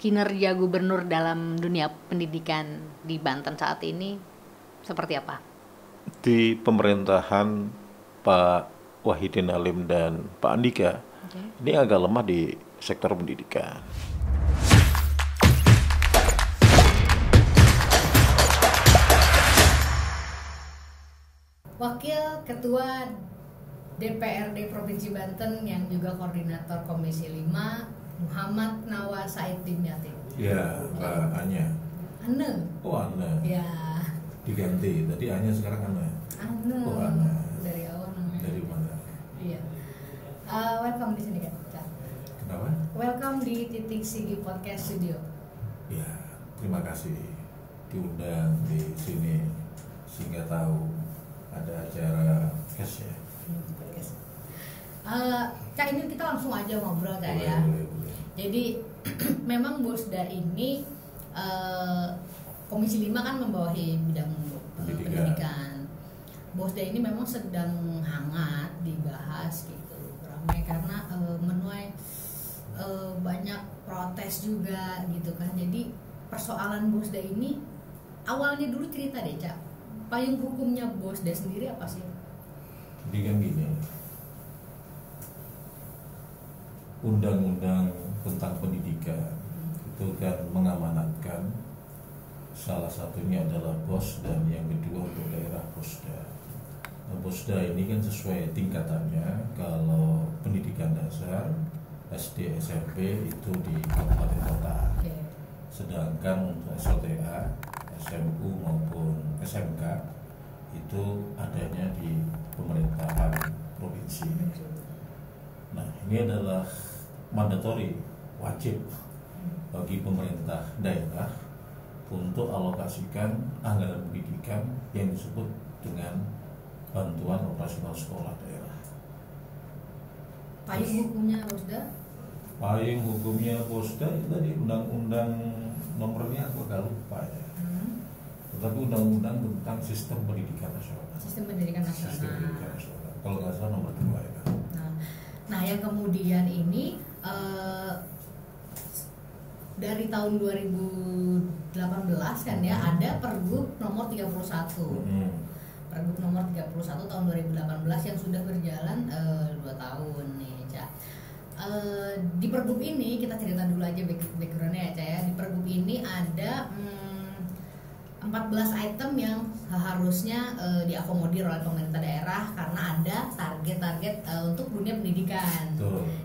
kinerja gubernur dalam dunia pendidikan di Banten saat ini seperti apa? Di pemerintahan Pak Wahidin Halim dan Pak Andika, ini agak lemah di sektor pendidikan. Wakil Ketua DPRD Provinsi Banten yang juga koordinator Komisi 5, Muhammad Nawa Said Dimyati. Ya, Mbak Anya. Ane. Oh, Ane. Ya. Diganti. Tadi Anya sekarang Ane. Ane. Oh, Ane. Dari awal namanya. Dari mana? Iya. Welcome di sini kan. Kenapa? Welcome di Titik Sigi Podcast Studio. Ya, terima kasih diundang di sini sehingga tahu ada acara podcast ya. Kak, ini kita langsung aja ngobrol Kak Boleh, ya. boleh. Jadi memang Bosda ini Komisi 5 kan membawahi bidang pendidikan. Bosda ini memang sedang hangat dibahas gitu, ramai karena menuai banyak protes juga gitu kan. Jadi persoalan Bosda ini awalnya dulu cerita deh Cak, payung hukumnya Bosda sendiri apa sih? Jadi kan gini, undang-undang tentang pendidikan itu kan mengamanatkan salah satunya adalah BOS dan yang kedua untuk daerah Bosda. Nah, Bosda ini kan sesuai tingkatannya. Kalau pendidikan dasar SD SMP itu di kabupaten kota, sedangkan untuk SLTA, SMU maupun SMK itu adanya di pemerintahan provinsi. Nah, ini adalah mandatori, wajib bagi pemerintah daerah untuk alokasikan anggaran pendidikan yang disebut dengan bantuan operasional sekolah daerah. Payung hukumnya Bosda? Payung hukumnya Bosda itu tadi undang-undang nomornya aku agak lupa ya. Tetapi undang-undang tentang sistem pendidikan nasional. Sistem pendidikan nasional. Sistem pendidikan nasional. Kalau nggak salah nomor 2 ya. Nah, yang kemudian ini dari tahun 2018 kan ya ada Pergub nomor 31. Pergub nomor 31 tahun 2018 yang sudah berjalan 2 tahun nih, Cak. Di Pergub ini kita cerita dulu aja backgroundnya ya, Cak ya. Di Pergub ini ada 14 item yang harusnya diakomodir oleh pemerintah daerah karena ada target-target untuk dunia pendidikan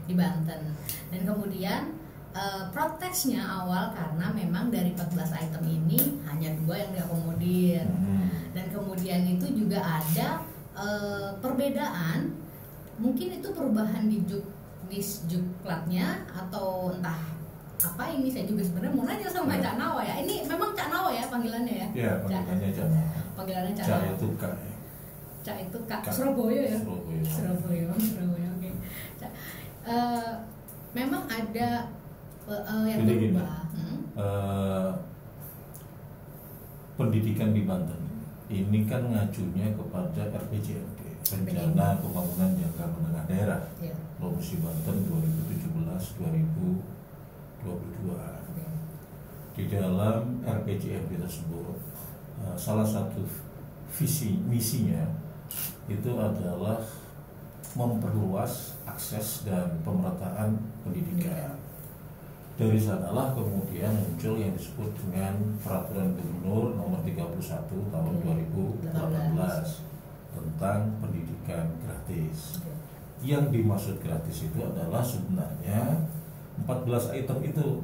di Banten. Dan kemudian protesnya awal karena memang dari 14 item ini hanya 2 yang diakomodir. Dan kemudian itu juga ada perbedaan, mungkin itu perubahan di jukplatnya atau entah apa ini. Saya juga sebenarnya mau nanya sama Cak Nawa ya. Ini memang Cak Nawa ya panggilannya ya? Iya, panggilannya Cak Nawa. Panggilannya Cak Cak Nawa. itu Kak ya. Cak itu Kak. Surabaya ya? Surabaya, oke. Cak, memang ada yang berubah. Pendidikan di Banten ini kan ngajunya kepada RPJMD, Rencana Pembangunan Jangka Menengah Daerah, Provinsi Banten 2017-2022. Di dalam RPJMD tersebut, salah satu visi misinya itu adalah memperluas akses dan pemerataan pendidikan. Dari sanalah kemudian muncul yang disebut dengan Peraturan Gubernur Nomor 31 Tahun 2018 tentang pendidikan gratis. Yang dimaksud gratis itu adalah sebenarnya 14 item itu.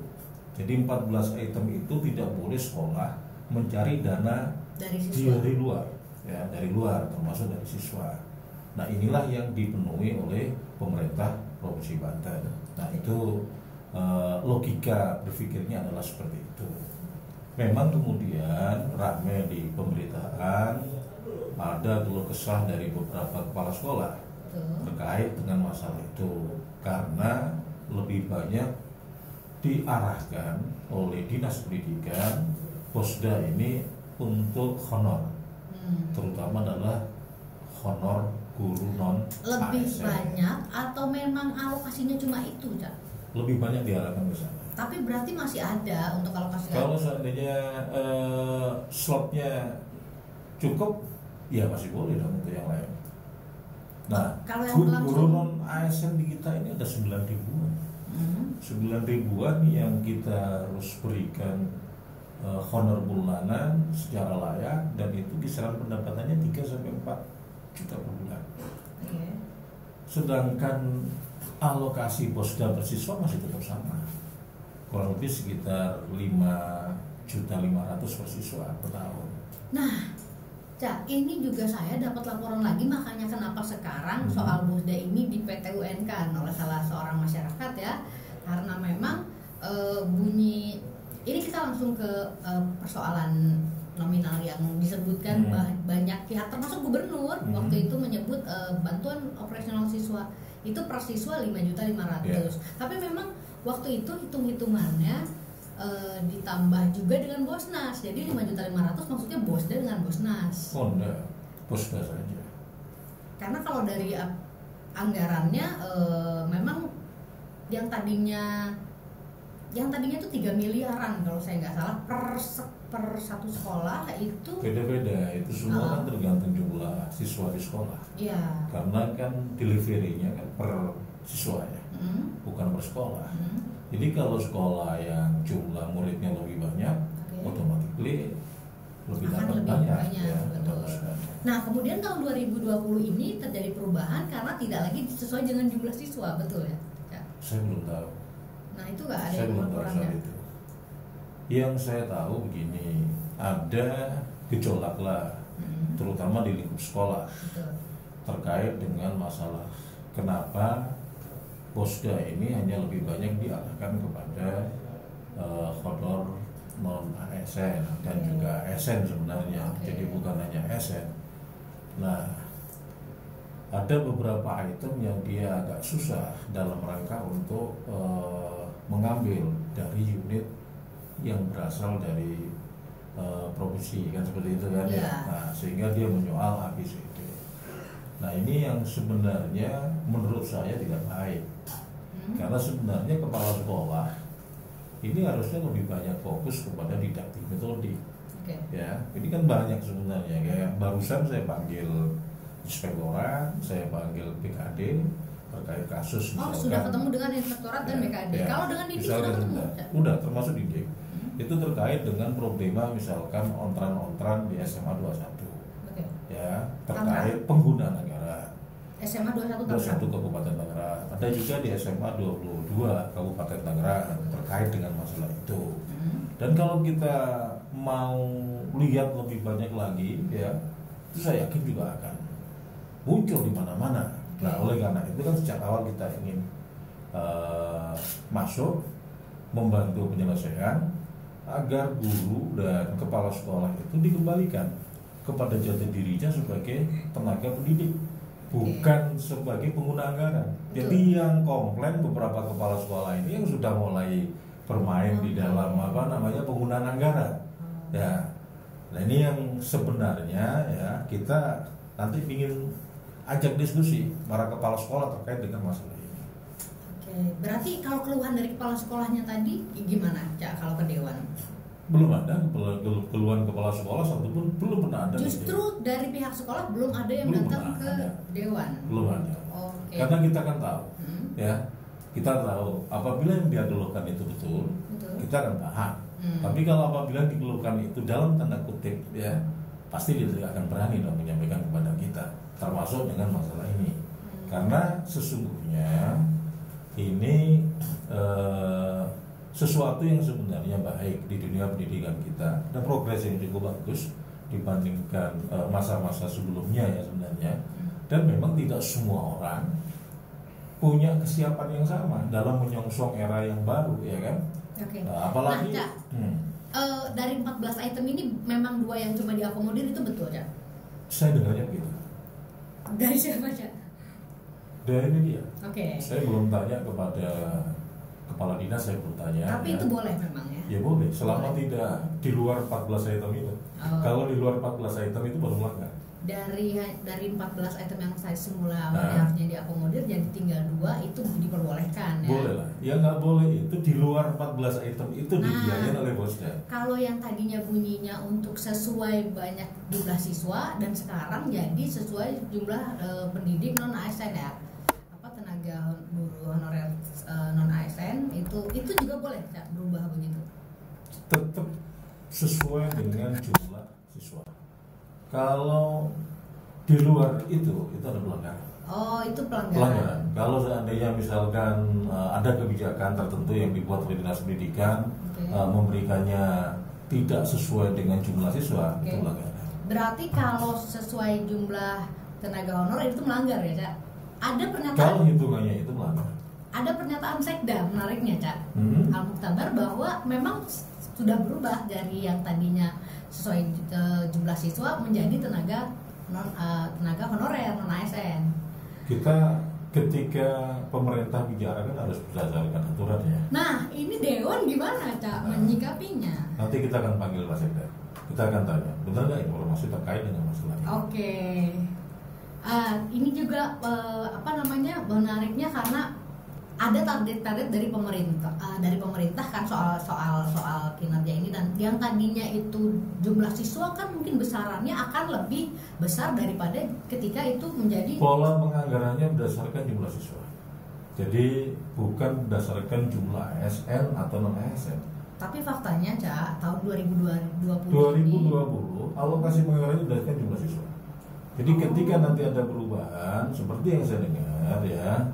Jadi 14 item itu tidak boleh sekolah mencari dana dari luar, ya, dari luar termasuk dari siswa. Nah, inilah yang dipenuhi oleh pemerintah Provinsi Banten. Nah, itu logika berpikirnya adalah seperti itu. Memang kemudian ramai di pemberitaan, ada keluh kesah dari beberapa kepala sekolah terkait dengan masalah itu, karena lebih banyak diarahkan oleh Dinas Pendidikan Bosda ini untuk honor, terutama adalah honor guru non lebih ASN. banyak atau memang alokasinya cuma itu, Cak? Lebih banyak diarahkan ke sana. Tapi berarti masih ada untuk alokasi. Kalau seandainya slotnya cukup, ya masih boleh dong untuk yang lain. Nah, kalau yang guru non ASN di kita ini ada 9 ribuan. 9 ribuan yang kita harus berikan honor bulanan secara layak, dan itu kisaran pendapatannya 3-4 juta per bulan. Sedangkan alokasi posda bersiswa masih tetap sama, kurang lebih sekitar 5.500.000 per siswa per tahun. Nah, Cak, ini juga saya dapat laporan lagi, makanya kenapa sekarang soal Bosda ini di PT UN-kan oleh salah seorang masyarakat ya, karena memang bunyi ini kita langsung ke persoalan nominal yang disebutkan banyak pihak termasuk gubernur waktu itu menyebut bantuan operasional siswa itu per siswa 5.500.000. Tapi memang waktu itu hitung-hitungannya ditambah juga dengan Bosnas. Jadi 5.500.000 maksudnya Bosda dengan Bosnas. Oh enggak, Bosda saja. Karena kalau dari anggarannya memang yang tadinya itu 3 miliaran kalau saya nggak salah per satu sekolah itu beda-beda, itu semua kan tergantung jumlah siswa di sekolah. Iya. Karena kan delivery-nya kan per siswa ya, bukan per sekolah. Jadi kalau sekolah yang jumlah muridnya lebih banyak, otomatis lebih dapat banyak. Ya, nah, kemudian tahun 2020 ini terjadi perubahan karena tidak lagi sesuai dengan jumlah siswa, betul ya? Saya belum tahu. Nah, itu nggak ada yang laporannya. Yang saya tahu begini, ada gejolak lah, terutama di lingkup sekolah. Betul. Terkait dengan masalah kenapa Bosda ini hanya lebih banyak diarahkan kepada honor non ASN dan juga ASN sebenarnya. Jadi bukan hanya ASN. Nah, ada beberapa item yang dia agak susah dalam rangka untuk mengambil dari unit yang berasal dari provinsi kan seperti itu kan ya. Nah, sehingga dia menyoal ABCD. Nah, ini yang sebenarnya menurut saya tidak baik. Karena sebenarnya kepala sekolah ini harusnya lebih banyak fokus kepada didaktik metode. Ya, ini kan banyak sebenarnya. Kayak barusan saya panggil inspektorat, saya panggil BKD terkait kasus. Sudah ketemu dengan inspektorat dan BKD. Kalau dengan Didik sudah ketemu? Udah, termasuk Didik. Itu terkait dengan problema misalkan ontran-ontran di SMA 21. Ya, terkait penggunaan anggaran. SMA 21 Kabupaten Tangerang. Ada juga di SMA 22 Kabupaten Tangerang terkait dengan masalah itu. Dan kalau kita mau lihat lebih banyak lagi, ya, itu saya yakin juga akan muncul di mana-mana. Nah, oleh karena itu kan sejak awal kita ingin masuk membantu penyelesaian agar guru dan kepala sekolah itu dikembalikan kepada jati dirinya sebagai tenaga pendidik, bukan sebagai pengguna anggaran. Jadi yang komplain beberapa kepala sekolah ini yang sudah mulai bermain di dalam penggunaan anggaran. Ya, nah ini yang sebenarnya ya kita nanti ingin ajak diskusi para kepala sekolah terkait dengan masalah ini. Berarti kalau keluhan dari kepala sekolahnya tadi gimana, Cak, kalau ke Dewan? Belum ada keluhan kepala sekolah satupun, belum pernah ada. Justru dari pihak sekolah belum ada yang datang ke Dewan. Belum ada. Karena kita kan tahu, ya, kita tahu apabila yang dia keluhkan itu betul, kita akan paham. Tapi kalau apabila dikeluhkan itu dalam tanda kutip, ya, pasti dia tidak akan berani dong menyampaikan kepada kita, termasuk dengan masalah ini. Karena sesungguhnya ini sesuatu yang sebenarnya baik di dunia pendidikan kita, dan progres yang cukup bagus dibandingkan masa-masa sebelumnya ya sebenarnya. Dan memang tidak semua orang punya kesiapan yang sama dalam menyongsong era yang baru, ya kan? Nah, apalagi dari 14 item ini memang 2 yang cuma diakomodir, itu betul ya? Saya dengarnya begitu. Dari siapa, Cak? Dari media. Oke. Saya belum tanya kepada kepala dinas, saya belum tanya. Tapi ya, itu boleh memang ya? Ya boleh, selama tidak di luar 14 item itu. Kalau di luar 14 item itu baru melanggar. Dari 14 item yang saya semula harusnya diakomodir jadi tinggal 2 itu diperbolehkan ya. Boleh lah. Yang nggak boleh itu di luar 14 item itu dibiayain oleh bosnya. Kalau yang tadinya bunyinya untuk sesuai banyak jumlah siswa dan sekarang jadi sesuai jumlah pendidik non ASN ya. Apa tenaga guru honorer non ASN itu juga boleh Cak, berubah begitu. Tetap sesuai dengan jumlah siswa. Kalau di luar itu ada pelanggaran. Oh, itu pelanggaran. Kalau seandainya misalkan ada kebijakan tertentu yang dibuat oleh Dinas Pendidikan memberikannya tidak sesuai dengan jumlah siswa, itu pelanggaran. Berarti kalau sesuai jumlah tenaga honor itu melanggar ya, Cak? Ada pernyataan. Kalau hitungannya itu melanggar. Ada pernyataan Sekda menariknya, Cak. Al-Mukhtabar bahwa memang sudah berubah dari yang tadinya sesuai jumlah siswa menjadi tenaga honorer non ASN. Kita ketika pemerintah bicara kan harus berdasarkan aturan ya. Nah, ini Dewan gimana Cak menyikapinya? Nanti kita akan panggil Pak Sekda. Kita akan tanya, benar nggak informasi terkait dengan masalah ini? Oke. Ini juga menariknya karena ada target-target dari pemerintah kan soal kinerja ini, dan yang tadinya itu jumlah siswa kan mungkin besarannya akan lebih besar daripada ketika itu menjadi pola penganggarannya berdasarkan jumlah siswa. Jadi bukan berdasarkan jumlah ASN atau non ASN. Tapi faktanya Cak, tahun 2020 alokasi penganggarannya berdasarkan jumlah siswa. Jadi ketika nanti ada perubahan seperti yang saya dengar ya,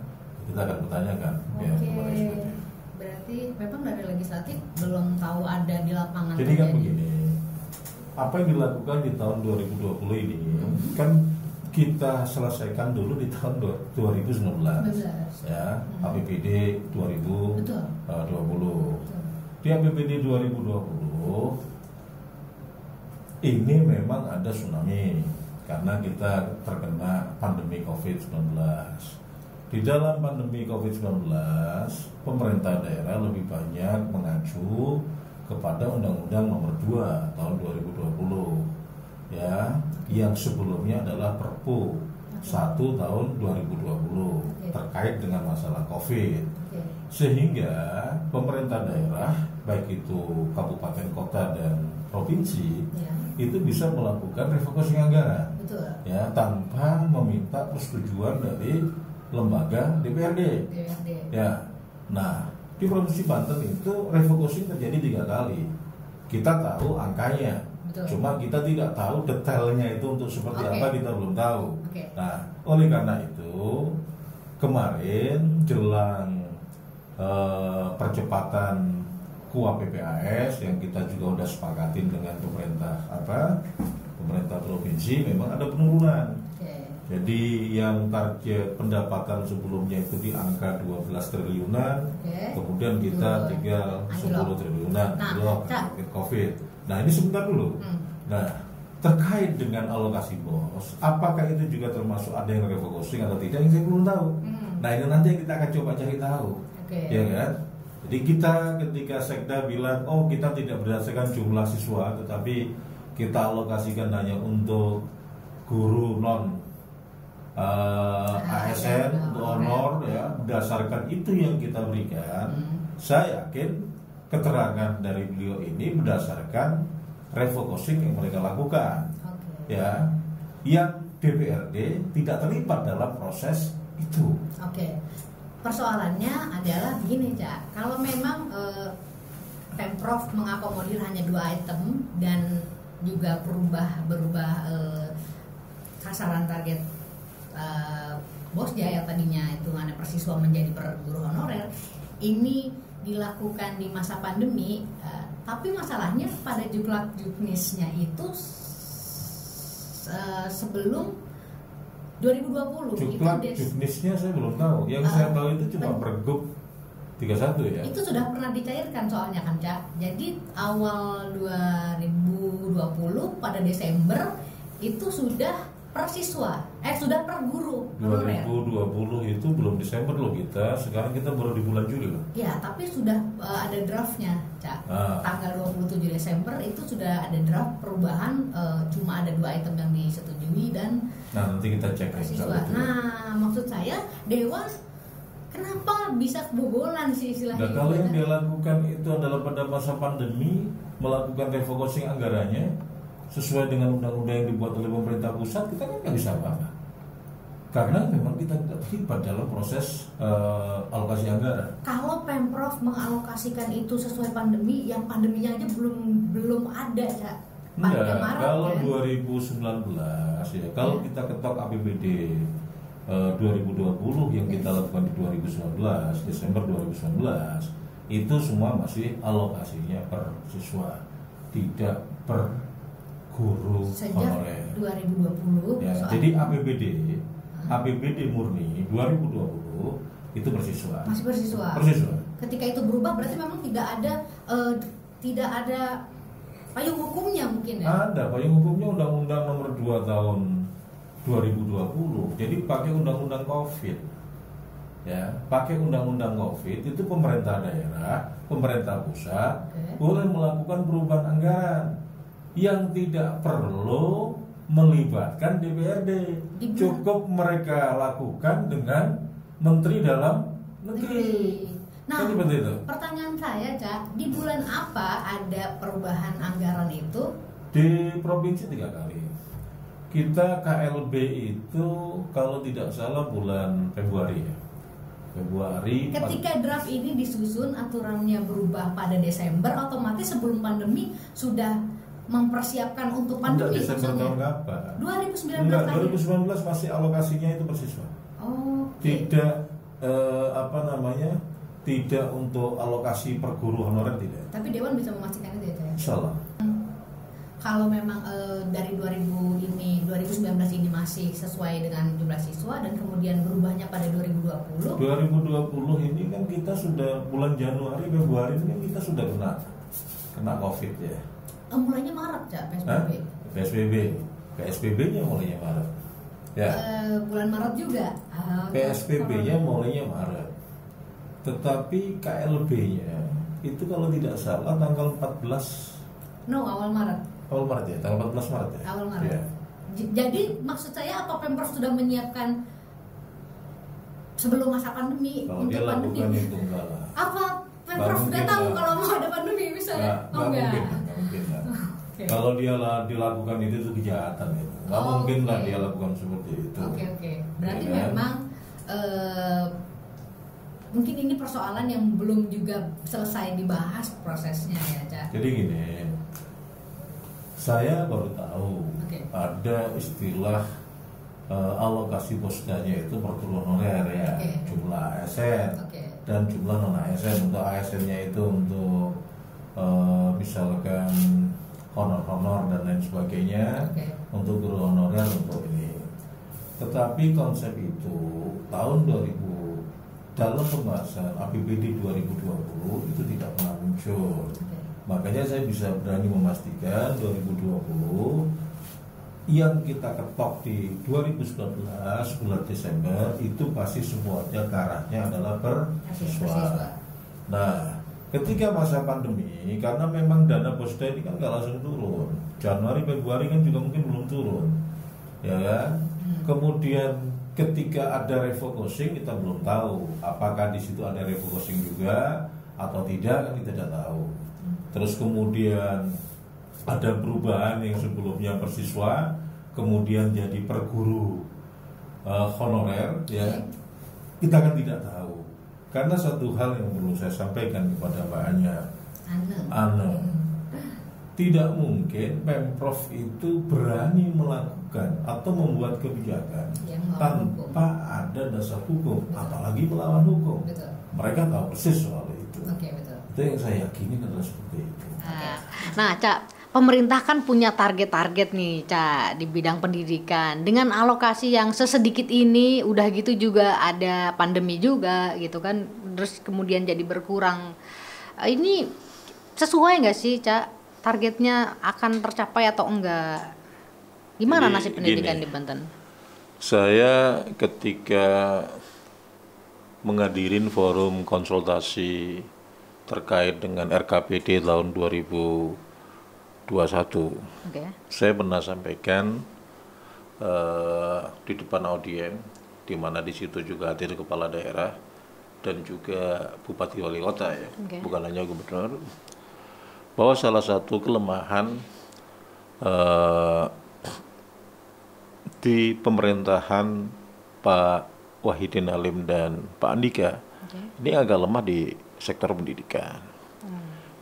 kita akan bertanyakan kepada SPT. Berarti memang dari legislatif belum tahu ada di lapangan. Jadi kan begini, apa yang dilakukan di tahun 2020 ini kan kita selesaikan dulu di tahun 2019 ya, APBD 2020. Betul. Di APBD 2020 ini memang ada tsunami karena kita terkena pandemi COVID-19. Di dalam pandemi COVID-19, pemerintah daerah lebih banyak mengacu kepada Undang-Undang Nomor 2 tahun 2020 ya, yang sebelumnya adalah Perpu 1 tahun 2020 terkait dengan masalah COVID. Sehingga pemerintah daerah baik itu kabupaten, kota dan provinsi itu bisa melakukan refocusing anggaran. Ya, tanpa meminta persetujuan dari lembaga DPRD. Ya, nah di provinsi Banten itu refocusing terjadi 3 kali. Kita tahu angkanya, cuma kita tidak tahu detailnya itu untuk seperti apa, kita belum tahu. Nah, oleh karena itu kemarin jelang percepatan KUA PPAS yang kita juga udah sepakatin dengan pemerintah provinsi, memang ada penurunan. Jadi yang target pendapatan sebelumnya itu di angka 12 triliunan, kemudian kita tinggal 10 triliunan target COVID. Nah, ini sebentar dulu. Nah, terkait dengan alokasi BOS, apakah itu juga termasuk ada yang refocusing atau tidak, yang saya belum tahu. Nah, ini nanti kita akan coba cari tahu. Ya kan? Jadi kita ketika Sekda bilang, oh kita tidak berdasarkan jumlah siswa, tetapi kita alokasikan hanya untuk guru non ASN, untuk honor ya, berdasarkan itu yang kita berikan. Saya yakin keterangan dari beliau ini berdasarkan refocusing yang mereka lakukan. Ya, yang DPRD tidak terlibat dalam proses itu. Persoalannya adalah begini Cak, kalau memang Pemprov mengakomodir hanya 2 item dan juga berubah sasaran target BOSJA yang tadinya hitungannya per siswa menjadi per guru honorer, ini dilakukan di masa pandemi, tapi masalahnya pada juknisnya itu sebelum 2020 juknisnya saya belum tahu. Yang saya tahu itu cuma Pergub 31 ya. Itu sudah pernah dicairkan soalnya kan Cak. Jadi awal 2020 pada Desember itu sudah per siswa, sudah per guru honorer. 2020 itu belum Desember loh kita. Sekarang kita baru di bulan Juli loh. Ya, tapi sudah ada draftnya Cak. Desember itu sudah ada draft perubahan, cuma ada 2 item yang disetujui dan nanti kita cek siswa. Nah, maksud saya Dewan kenapa bisa kebobolan sih istilahnya? Dan kalau yang dia lakukan itu adalah pada masa pandemi, melakukan refocusing anggarannya sesuai dengan undang-undang yang dibuat oleh pemerintah pusat, kita kan nggak bisa apa-apa. Karena memang kita tidak terlibat dalam proses alokasi anggaran. Kalau Pemprov mengalokasikan itu sesuai pandemi, yang pandeminya aja belum ada, Cak. Enggak, Maret, kalau kan? 2019 ya, kalau kita ketok APBD 2020 yang kita lakukan di 2019, Desember 2019, itu semua masih alokasinya per siswa, tidak per guru sejak honorer. 2020 Ya, jadi APBD murni 2020 itu bersiswa. masih bersiswa. Bersiswa. Ketika itu berubah berarti memang tidak ada payung hukumnya mungkin ya. Ada payung hukumnya Undang-Undang Nomor 2 tahun 2020. Jadi pakai Undang-Undang Covid. Ya, pakai Undang-Undang Covid itu pemerintah daerah, pemerintah pusat boleh melakukan perubahan anggaran yang tidak perlu melibatkan DPRD. Cukup mereka lakukan dengan Menteri Dalam Negeri. Nah, kan seperti itu. pertanyaan saya, Cak, di bulan apa ada perubahan anggaran itu? Di provinsi 3 kali. Kita KLB itu kalau tidak salah bulan Februari ya. Februari. Ketika draft ini disusun, aturannya berubah pada Desember, otomatis sebelum pandemi sudah mempersiapkan untuk pandemi. Enggak, Desember tahun kapan? 2019 Enggak, tadi. 2019 masih alokasinya itu bersiswa. Oh, Tidak tidak untuk alokasi per guru honorer tidak. tapi Dewan bisa memastikan itu ya, Cak? Salah. Kalau memang dari 2019 ini masih sesuai dengan jumlah siswa dan kemudian berubahnya pada 2020. 2020 ini kan kita sudah bulan Januari, Februari ini kan kita sudah kena Covid ya. Mulainya Maret, Cak, PSBB. PSBB-nya mulainya Maret. Ya. Bulan Maret juga. PSBB-nya mulainya Maret. Tetapi KLB-nya itu kalau tidak salah tanggal 14 awal Maret. Awal Maret ya, tanggal 14 Maret ya. Awal Maret. Ya. Jadi maksud saya apa Pemprov sudah menyiapkan sebelum masa pandemi Kalau untuk dia pandemi? lakukan itu enggak lah. Apa Pemprov Nggak sudah mungkin tahu lah. kalau mau ada pandemi misalnya? Nggak mungkin lah. Oke. Kalau dia dilakukan itu kejahatan itu. Nggak mungkin lah dia lakukan seperti itu. Oke. Berarti Ya kan? memang mungkin ini persoalan yang belum juga selesai dibahas prosesnya ya, Cak. Jadi gini, saya baru tahu Oke. ada istilah alokasi posdanya itu per guru honorer ya, Oke. jumlah ASN Oke. dan jumlah non ASN. Untuk ASN-nya itu untuk misalkan honor-honor dan lain sebagainya. Oke. Untuk guru honorer untuk ini. Tetapi konsep itu tahun 2000 dalam pembahasan APBD 2020 itu tidak pernah muncul. Oke. Makanya saya bisa berani memastikan 2020 yang kita ketok di 2019 bulan Desember itu pasti semuanya ke arahnya adalah per siswa. Nah, ketika masa pandemi, karena memang dana posda ini kan nggak langsung turun. Januari, Februari kan juga mungkin belum turun, ya kan? Kemudian ketika ada refocusing kita belum tahu apakah di situ ada refocusing juga atau tidak, kan kita tidak tahu. Terus kemudian ada perubahan yang sebelumnya per siswa kemudian jadi per guru honorer, ya kita kan tidak tahu. Karena satu hal yang perlu saya sampaikan kepada Mbak Ane, tidak mungkin Pemprov itu berani melakukan atau membuat kebijakan tanpa ada dasar hukum, apalagi melawan hukum. Betul. Mereka tahu persis soal itu. Oke, betul. Itu yang saya yakini adalah seperti itu. Nah, Cak, pemerintah kan punya target-target nih, Cak, di bidang pendidikan. Dengan alokasi yang sesedikit ini, udah gitu juga ada pandemi juga, gitu kan. Terus kemudian jadi berkurang. Ini sesuai nggak sih, Cak? Targetnya akan tercapai atau enggak? Gimana Jadi, nasib pendidikan gini, di Banten? Saya ketika menghadirin forum konsultasi terkait dengan RKPD tahun 2020 21. Oke. Saya pernah sampaikan di depan audien, di mana di situ juga hadir kepala daerah dan juga bupati wali kota ya, bukan hanya gubernur, bahwa salah satu kelemahan di pemerintahan Pak Wahidin Halim dan Pak Andika ini agak lemah di sektor pendidikan.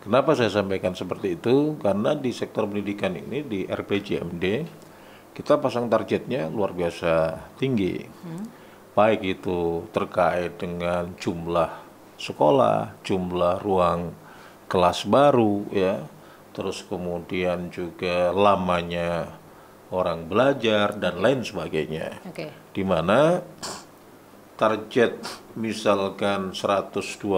Kenapa saya sampaikan seperti itu? Karena di sektor pendidikan ini di RPJMD kita pasang targetnya luar biasa tinggi. Baik itu terkait dengan jumlah sekolah, jumlah ruang kelas baru ya, terus kemudian juga lamanya orang belajar dan lain sebagainya. Di mana target misalkan 125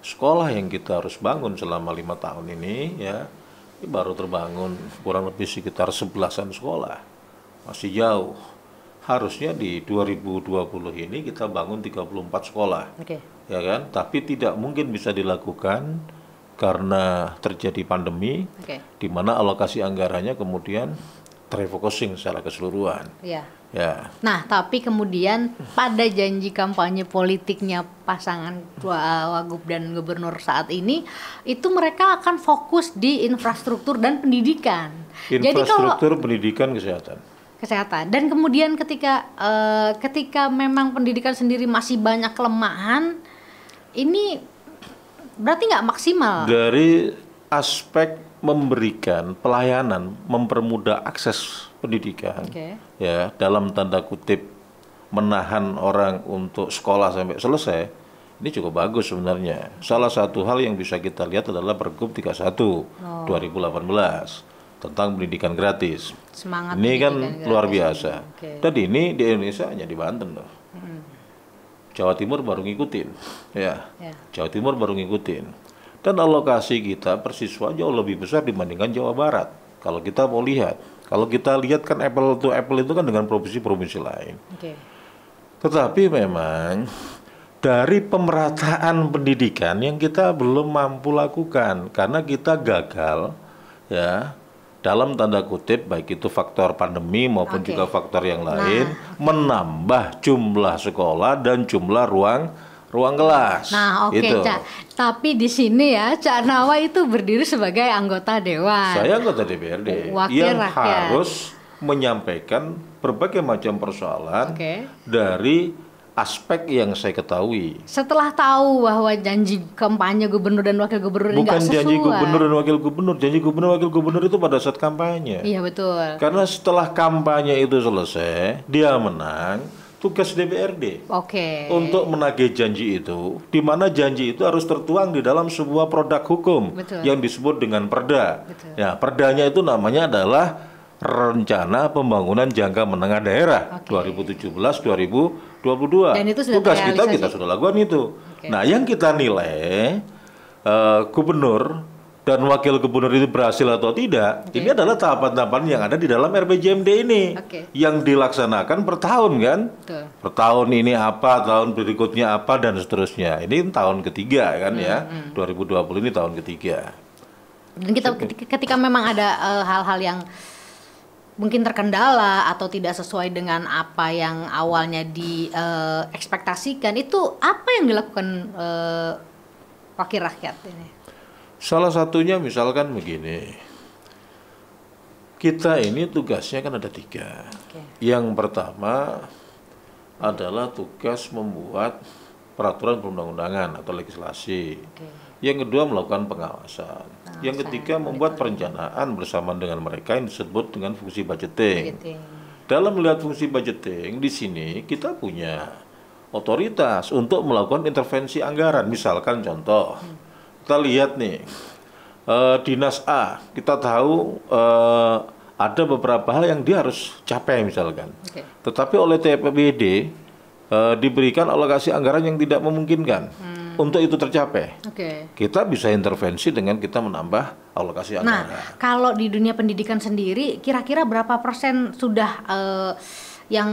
sekolah yang kita harus bangun selama 5 tahun ini ya, ini baru terbangun kurang lebih sekitar 11-an sekolah, masih jauh. Harusnya di 2020 ini kita bangun 34 sekolah, ya kan? Tapi tidak mungkin bisa dilakukan karena terjadi pandemi, di mana alokasi anggarannya kemudian terefocusing secara keseluruhan. Ya. Nah, tapi kemudian pada janji kampanye politiknya pasangan Wagub dan Gubernur saat ini, itu mereka akan fokus di infrastruktur dan pendidikan. Infrastruktur, pendidikan, kesehatan. Dan kemudian ketika memang pendidikan sendiri masih banyak kelemahan, ini berarti nggak maksimal. Dari aspek memberikan pelayanan, mempermudah akses pendidikan, ya dalam tanda kutip menahan orang untuk sekolah sampai selesai, ini cukup bagus sebenarnya. Salah satu hal yang bisa kita lihat adalah Pergub 31 2018 tentang pendidikan gratis. Semangat ini kan gratis. Luar biasa. Dan ini di Indonesia hanya di Banten loh. Jawa Timur baru ngikutin, ya. Jawa Timur baru ngikutin. Dan alokasi kita per siswa jauh lebih besar dibandingkan Jawa Barat. Kalau kita mau lihat, kalau kita lihat kan apple to apple itu kan dengan provinsi-provinsi lain. Tetapi memang dari pemerataan pendidikan yang kita belum mampu lakukan karena kita gagal, ya. Dalam tanda kutip baik itu faktor pandemi maupun juga faktor yang lain menambah jumlah sekolah dan jumlah ruang kelas. Nah, gitu. Cak. Tapi di sini ya, Cak Nawa itu berdiri sebagai anggota dewan. Saya anggota DPRD yang harus menyampaikan berbagai macam persoalan dari aspek yang saya ketahui. Setelah tahu bahwa janji kampanye gubernur dan wakil gubernur ini nggak sesuai. Bukan janji gubernur dan wakil gubernur, janji gubernur wakil gubernur itu pada saat kampanye. Iya betul. Karena setelah kampanye itu selesai, dia menang, tugas DPRD untuk menagih janji itu, di mana janji itu harus tertuang di dalam sebuah produk hukum yang disebut dengan perda. Ya, perdanya itu namanya adalah Rencana Pembangunan Jangka Menengah Daerah 2017-2022. Dan itu sudah tugas kita sudah lakukan itu. Nah, yang kita nilai gubernur dan wakil gubernur itu berhasil atau tidak, ini adalah tahapan-tahapan yang ada di dalam RPJMD ini yang dilaksanakan per tahun kan. Per tahun ini apa, tahun berikutnya apa dan seterusnya. Ini tahun ketiga kan ya. 2020 ini tahun ketiga. Dan ketika memang ada hal-hal yang mungkin terkendala atau tidak sesuai dengan apa yang awalnya diekspektasikan, itu apa yang dilakukan wakil rakyat ini? Salah satunya misalkan begini, kita ini tugasnya kan ada 3. Yang pertama adalah tugas membuat peraturan perundang-undangan atau legislasi. Yang kedua melakukan pengawasan. Yang ketiga membuat perencanaan bersama dengan mereka yang disebut dengan fungsi budgeting. Dalam melihat fungsi budgeting di sini kita punya otoritas untuk melakukan intervensi anggaran. Misalkan contoh, kita lihat nih dinas A, kita tahu ada beberapa hal yang dia harus capai misalkan. Tetapi oleh TPBD diberikan alokasi anggaran yang tidak memungkinkan. Untuk itu tercapai, kita bisa intervensi dengan kita menambah alokasi anggaran. Nah, kalau di dunia pendidikan sendiri, kira-kira berapa persen sudah yang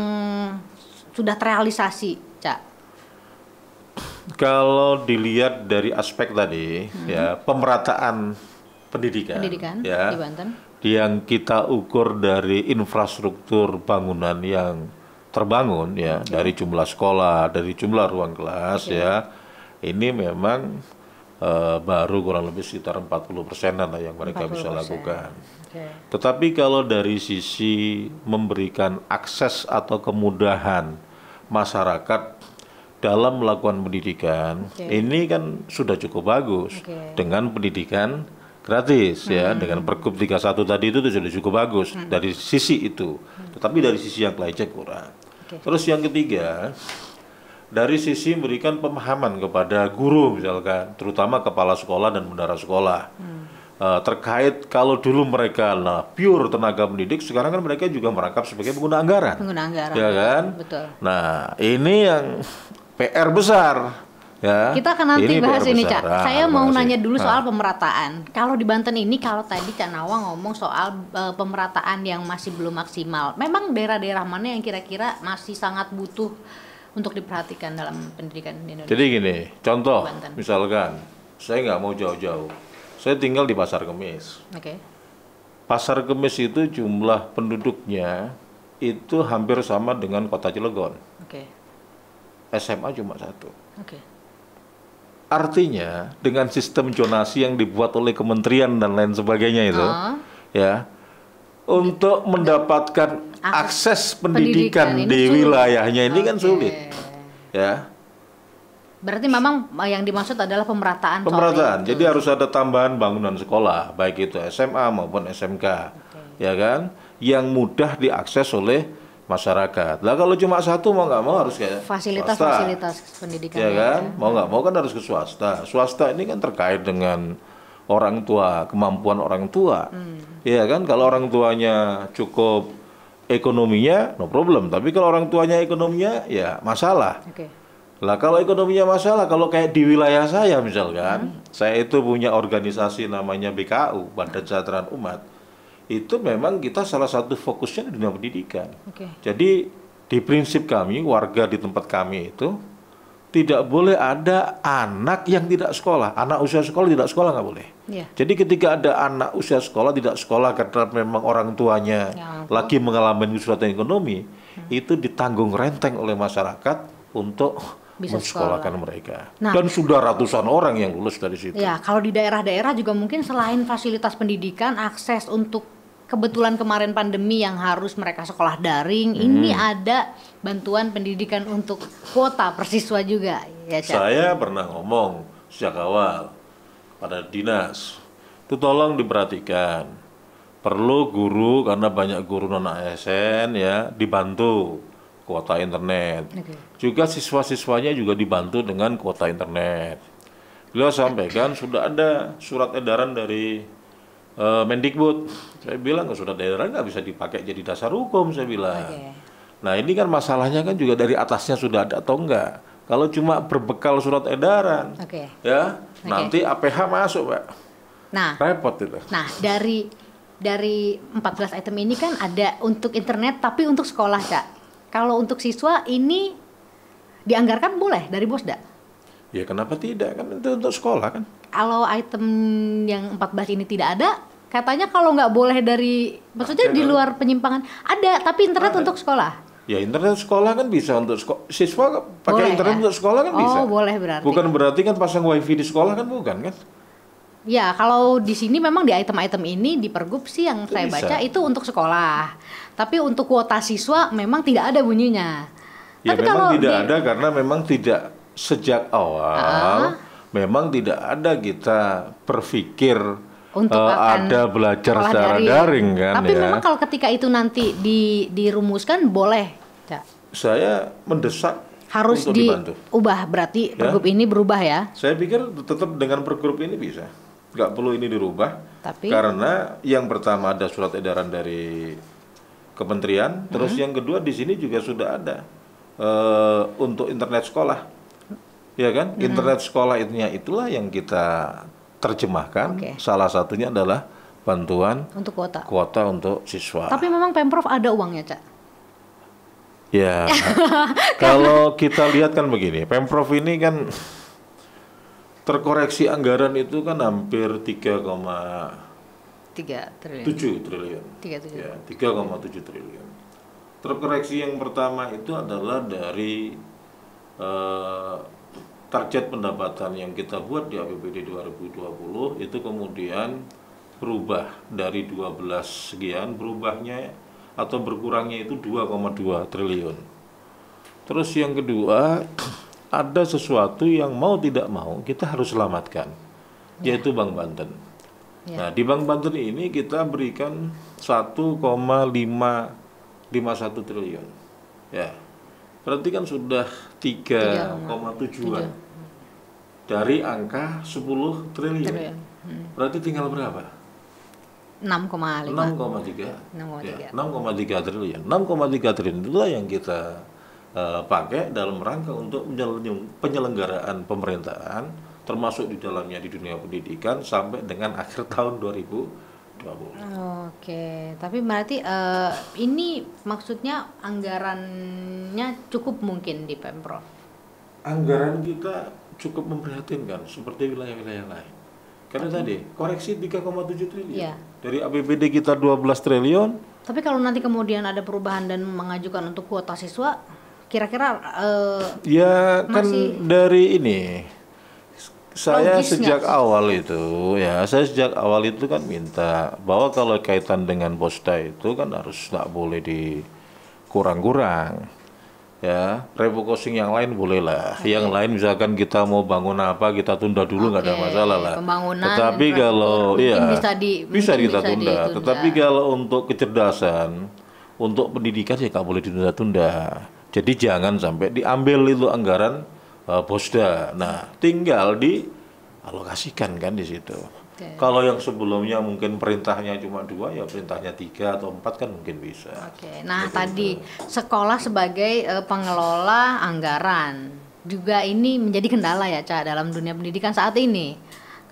sudah terrealisasi, Cak? Kalau dilihat dari aspek tadi, ya pemerataan pendidikan ya, di Banten. Yang kita ukur dari infrastruktur bangunan yang terbangun ya, dari jumlah sekolah, dari jumlah ruang kelas ya, ini memang baru kurang lebih sekitar 40%-an lah yang mereka bisa lakukan. Tetapi kalau dari sisi memberikan akses atau kemudahan masyarakat dalam melakukan pendidikan, ini kan sudah cukup bagus dengan pendidikan gratis ya, dengan Pergub 31 tadi itu sudah cukup bagus dari sisi itu. Tetapi dari sisi yang lainnya kurang. Terus yang ketiga, dari sisi memberikan pemahaman kepada guru misalkan, terutama kepala sekolah dan bendahara sekolah. Terkait kalau dulu mereka pure tenaga pendidik, sekarang kan mereka juga merangkap sebagai pengguna anggaran. Ya kan? Betul. Nah, ini yang PR besar. Ya, kita akan nanti bahas ini, Cak. Saya mau nanya dulu soal pemerataan. Kalau di Banten ini, kalau tadi Cak Nawang ngomong soal pemerataan yang masih belum maksimal, memang daerah-daerah mana yang kira-kira masih sangat butuh untuk diperhatikan dalam pendidikan di Indonesia? Jadi gini, contoh, misalkan saya nggak mau jauh-jauh. Saya tinggal di Pasar Kemis. Pasar Kemis itu jumlah penduduknya itu hampir sama dengan Kota Cilegon. SMA cuma 1. Artinya dengan sistem zonasi yang dibuat oleh kementerian dan lain sebagainya itu, ya, untuk mendapatkan akses pendidikan di wilayahnya ini kan sulit, ya. Berarti memang yang dimaksud adalah pemerataan. Jadi harus ada tambahan bangunan sekolah, baik itu SMA maupun SMK, ya kan, yang mudah diakses oleh masyarakat. Lah kalau cuma 1 mau nggak mau harus kayak fasilitas pendidikan, ya kan, mau nggak mau kan harus ke swasta. Swasta ini kan terkait dengan orang tua, kemampuan orang tua, ya kan. Kalau orang tuanya cukup ekonominya, no problem. Tapi kalau orang tuanya ekonominya, ya masalah. Lah kalau ekonominya masalah, kalau kayak di wilayah saya misalkan, saya itu punya organisasi namanya BKU, Badan Kesejahteraan Umat, itu memang kita salah satu fokusnya di dunia pendidikan. Jadi di prinsip kami, warga di tempat kami itu, tidak boleh ada anak yang tidak sekolah, anak usia sekolah tidak sekolah nggak boleh. Jadi ketika ada anak usia sekolah tidak sekolah karena memang orang tuanya lagi mengalami kesulitan ekonomi, itu ditanggung renteng oleh masyarakat untuk mensekolahkan mereka. Dan sudah ratusan orang yang lulus dari situ. Ya, kalau di daerah-daerah juga mungkin selain fasilitas pendidikan, akses untuk kebetulan kemarin pandemi yang harus mereka sekolah daring, ini ada bantuan pendidikan untuk kuota persiswa juga, ya, Cak? Saya pernah ngomong sejak awal pada dinas, itu tolong diperhatikan. Perlu guru, karena banyak guru non-ASN ya, dibantu kuota internet. Juga siswa-siswanya juga dibantu dengan kuota internet. Beliau sampaikan sudah ada surat edaran dari Mendikbud. Saya bilang surat edaran nggak bisa dipakai jadi dasar hukum, saya bilang. Nah ini kan masalahnya kan juga dari atasnya sudah ada atau enggak. Kalau cuma berbekal surat edaran, ya nanti APH masuk, Pak. Nah, repot itu. Nah dari 14 item ini kan ada untuk internet, tapi untuk sekolah, Cak. Kalau untuk siswa ini dianggarkan boleh dari Bosda? Ya kenapa tidak, kan itu untuk sekolah kan. Kalau item yang 14 ini tidak ada, katanya kalau nggak boleh dari, maksudnya di luar penyimpangan, ada, tapi internet untuk sekolah. Ya internet sekolah kan bisa untuk siswa pakai internet untuk sekolah kan bisa. Oh boleh berarti. Bukan berarti kan pasang wifi di sekolah kan, bukan kan? Ya kalau di sini memang di item-item ini di Pergub sih yang saya baca itu untuk sekolah. Tapi untuk kuota siswa memang tidak ada bunyinya. Ya tapi memang kalau tidak ada karena memang tidak sejak awal memang tidak ada kita berpikir untuk ada belajar secara daring kan. Tapi memang kalau ketika itu nanti dirumuskan boleh, Cak. Saya mendesak harus untuk dibantu. Diubah, berarti Pergub ini berubah ya? Saya pikir tetap dengan Pergub ini bisa. Nggak perlu ini dirubah. Tapi karena yang pertama ada surat edaran dari kementerian, terus yang kedua di sini juga sudah ada untuk internet sekolah, ya kan? Internet sekolah itulah yang kita terjemahkan. Salah satunya adalah bantuan untuk kuota untuk siswa. Tapi memang Pemprov ada uangnya, Cak? Ya, kalau kita lihat kan begini, Pemprov ini kan terkoreksi anggaran itu kan hampir 3,7 3 triliun. triliun. 3,7. Ya, 3,7 triliun. Terkoreksi yang pertama itu adalah dari target pendapatan yang kita buat di APBD 2020 itu kemudian berubah dari 12 sekian, berubahnya atau berkurangnya itu 2,2 triliun. Terus yang kedua, ada sesuatu yang mau tidak mau kita harus selamatkan, yaitu Bank Banten. Nah, di Bank Banten ini kita berikan 1,551 triliun. Ya. Berarti kan sudah 3,7-an dari angka 10 triliun. Berarti tinggal berapa? 6,5. 6,3 triliun. 6,3 triliun itulah yang kita pakai dalam rangka untuk penyelenggaraan pemerintahan, termasuk di dalamnya di dunia pendidikan sampai dengan akhir tahun 2020. Oke, tapi berarti ini maksudnya anggarannya cukup mungkin di Pemprov? Anggaran kita cukup memprihatinkan seperti wilayah-wilayah lain. Karena tadi koreksi 3,7 triliun. Ya. Dari APBD kita 12 triliun. Tapi kalau nanti kemudian ada perubahan dan mengajukan untuk kuota siswa, kira-kira ya kan dari ini saya sejak awal itu kan minta bahwa kalau kaitan dengan Posda itu kan harus nggak boleh dikurang-kurang. Ya, refocusing yang lain boleh lah. Yang lain misalkan kita mau bangun apa kita tunda dulu nggak ada masalah lah. Tetapi kalau bisa kita tunda. Tetapi kalau untuk kecerdasan, untuk pendidikan ya nggak boleh ditunda-tunda. Jadi jangan sampai diambil itu anggaran Posda. Nah, tinggal dialokasikan kan di situ. Kalau yang sebelumnya mungkin perintahnya cuma 2, ya perintahnya 3 atau 4 kan mungkin bisa. Nah, tadi sekolah sebagai pengelola anggaran juga ini menjadi kendala ya, Ca, dalam dunia pendidikan saat ini.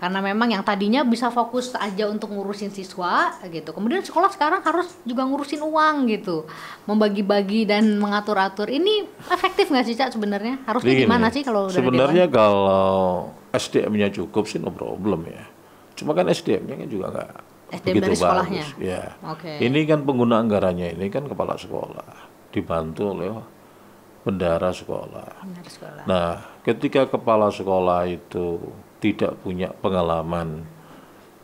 Karena memang yang tadinya bisa fokus aja untuk ngurusin siswa gitu. Kemudian sekolah sekarang harus juga ngurusin uang gitu. Membagi-bagi dan mengatur-atur. Ini efektif nggak sih, Ca, sebenarnya? Harusnya gimana sih kalau sebenarnya kalau SDM-nya cukup sih no problem ya. Cuma kan SDM-nya kan juga nggak begitu bagus. Ya. Ini kan pengguna anggarannya ini kan kepala sekolah dibantu oleh bendahara sekolah. Nah, ketika kepala sekolah itu tidak punya pengalaman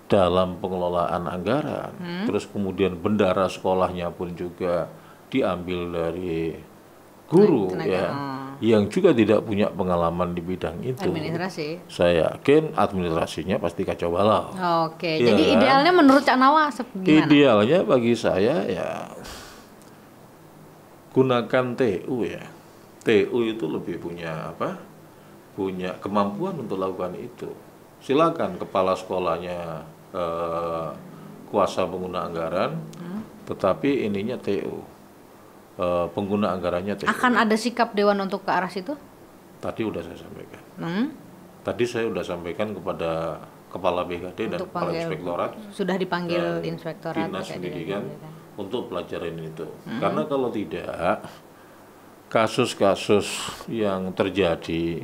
dalam pengelolaan anggaran, terus kemudian bendahara sekolahnya pun juga diambil dari guru yang juga tidak punya pengalaman di bidang itu. Saya yakin administrasinya pasti kacau balau. Jadi idealnya menurut Cak Nawa gimana? Idealnya bagi saya ya gunakan TU ya. TU itu lebih punya punya kemampuan untuk lakukan itu. Silakan kepala sekolahnya kuasa pengguna anggaran, tetapi ininya TU. Pengguna anggarannya TU. Akan ada sikap Dewan untuk ke arah situ? Tadi udah saya sampaikan. Tadi saya udah sampaikan kepada Kepala BKD dan Kepala Inspektorat. Sudah dipanggil Inspektorat Dinas Pendidikan untuk pelajaran itu. Karena kalau tidak, kasus-kasus yang terjadi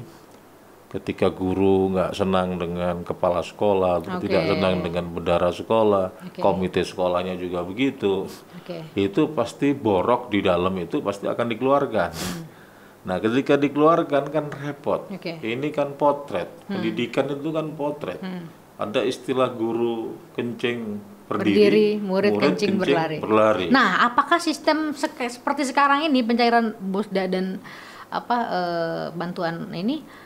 ketika guru nggak senang dengan kepala sekolah, atau tidak senang dengan bendahara sekolah, komite sekolahnya juga begitu, itu pasti borok di dalam itu pasti akan dikeluarkan. Nah, ketika dikeluarkan kan repot. Ini kan potret, pendidikan itu kan potret. Ada istilah guru kencing berdiri, murid kencing berlari. Nah, apakah sistem seperti sekarang ini pencairan Posda dan bantuan ini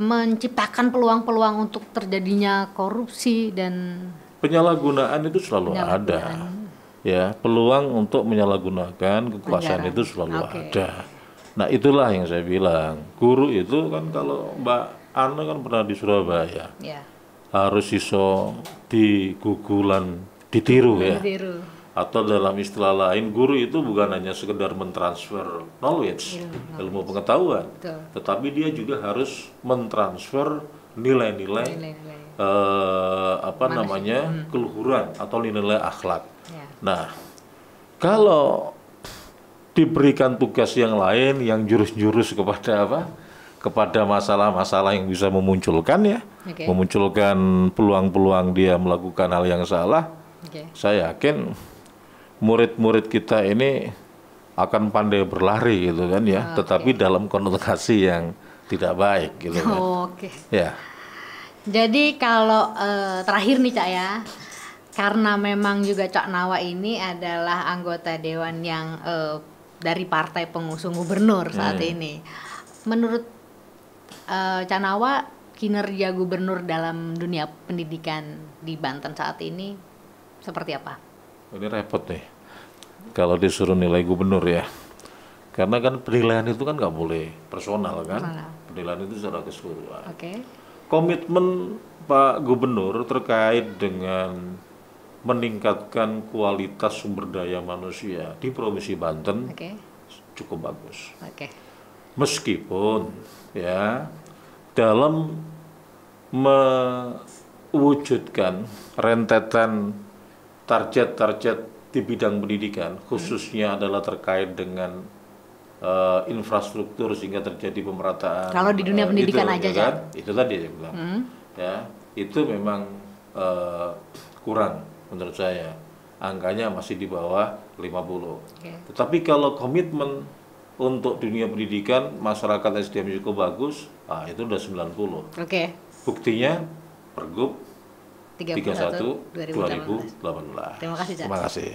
menciptakan peluang-peluang untuk terjadinya korupsi dan penyalahgunaan itu selalu ada. Ya, peluang untuk menyalahgunakan kekuasaan itu selalu ada. Nah, itulah yang saya bilang. Guru itu kan kalau Mbak Ana kan pernah di Surabaya. Harus iso digugulan ditiru ya. Atau dalam istilah lain, guru itu bukan hanya sekedar mentransfer knowledge, ilmu pengetahuan, tetapi dia juga harus mentransfer nilai-nilai keluhuran atau nilai akhlak. Nah, kalau diberikan tugas yang lain yang jurus-jurus kepada kepada masalah-masalah yang bisa memunculkan ya, memunculkan peluang-peluang dia melakukan hal yang salah. Saya yakin murid-murid kita ini akan pandai berlari gitu kan ya, tetapi dalam konotasi yang tidak baik gitu kan. Ya. Jadi kalau terakhir nih Cak ya, karena memang juga Cak Nawa ini adalah anggota dewan yang dari partai pengusung gubernur saat ini. Menurut Cak Nawa, kinerja gubernur dalam dunia pendidikan di Banten saat ini seperti apa? Ini repot nih kalau disuruh nilai gubernur ya, karena kan penilaian itu kan nggak boleh personal kan, penilaian itu secara keseluruhan. Komitmen Pak Gubernur terkait dengan meningkatkan kualitas sumber daya manusia di Provinsi Banten cukup bagus. Meskipun ya dalam mewujudkan rentetan target-target di bidang pendidikan, khususnya adalah terkait dengan infrastruktur sehingga terjadi pemerataan. Kalau di dunia pendidikan itu, aja ya kan? Itu tadi saya bilang. Ya, itu memang kurang menurut saya. Angkanya masih di bawah 50. Tetapi kalau komitmen untuk dunia pendidikan, masyarakat SDM cukup bagus, itu udah 90. Buktinya Pergub 31 2018. Terima kasih, Cak. Terima kasih.